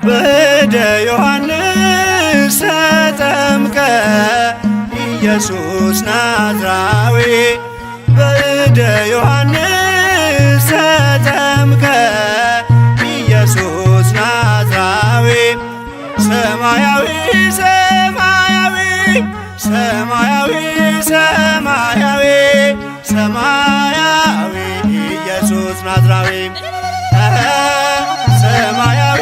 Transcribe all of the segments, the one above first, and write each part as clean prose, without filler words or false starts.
በእደ ዮሐንስ ተጠምቀ ኢየሱስ ናዝራዊ በእደ ዮሐንስ ተጠምቀ ኢየሱስ ናዝራዊ ሰማያዊ ሰማያዊ ሰማያዊ ሰማያዊ ሰማያዊ ኢየሱስ ናዝራዊ ሰማያዊ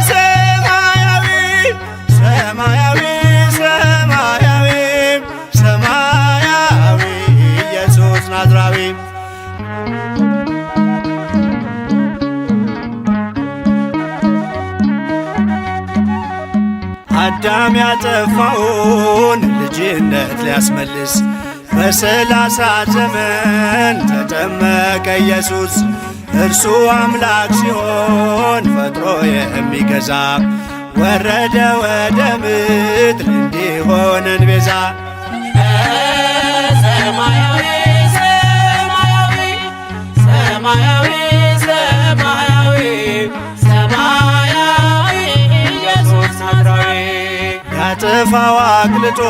ሰማያዊ ሰማያዊ ሰማያዊ ሰማያዊ ኢየሱስ ናዝራዊ አዳም ያጠፋውን ልጅነት ሊያስመልስ በ30 ዘመን ተጠመቀ ኢየሱስ። እርሱ አምላክ ሲሆን ፈጥሮ የሚገዛ ወረደ ወደ ምድር እንዲሆነን ቤዛ። ሰማያዊ ሰማያዊ ሰማያዊ ሰማያዊ ሰማያዊ ኢየሱስ ናዝራዊ ያጠፋው አቅልጦ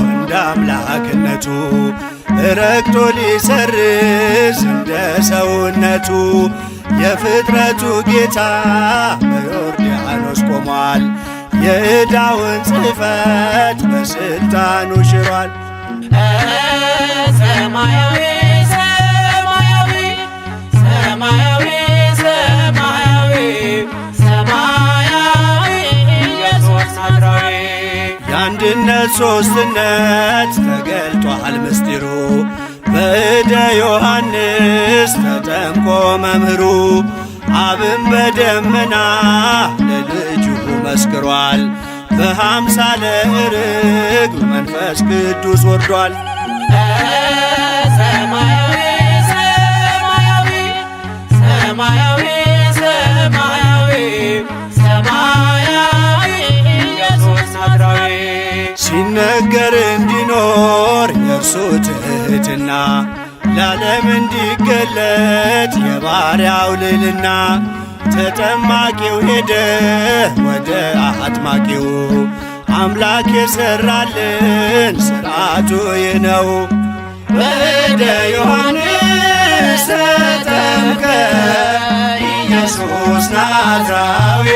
እንደ አምላክነቱ ረግጦ ሊሰርዝ እንደ ሰውነቱ የፍጥረቱ ጌታ በዮርዳኖስ ቆሟል። የዕዳውን ጽሕፈት በሥልጣኑ ሽሯል። ሰማያዊ ሰማያዊ ሰማያዊ ሰማያዊ ሰማያዊ ኢየሱስ ናዝራዊ የአንድነት ሦስትነት ተገልጧል ምስጢሩ በእደ ዮሐንስ ተጠምቆ መምህሩ። አብን በደመና ለልጁ መስክሯል። በአምሳለ ርግብ መንፈስ ቅዱስ ወርዷል። ሰማያዊ ሰማያዊ ሰማያዊ ሰማያዊ ሰማያዊ ኢየሱስ ናዝራዊ ሲነገር እንዲኖር የእርሱ ትሕትና ለዓለም እንዲገለጥ የባሪያው ልዕልና። ተጠማቂው ሄደ ወደ አጥማቂው አምላክ የሠራልን ሥርዓቱ ይህ ነው። በእደ ዮሐንስ ተጠምቀ ኢየሱስ ናዝራዊ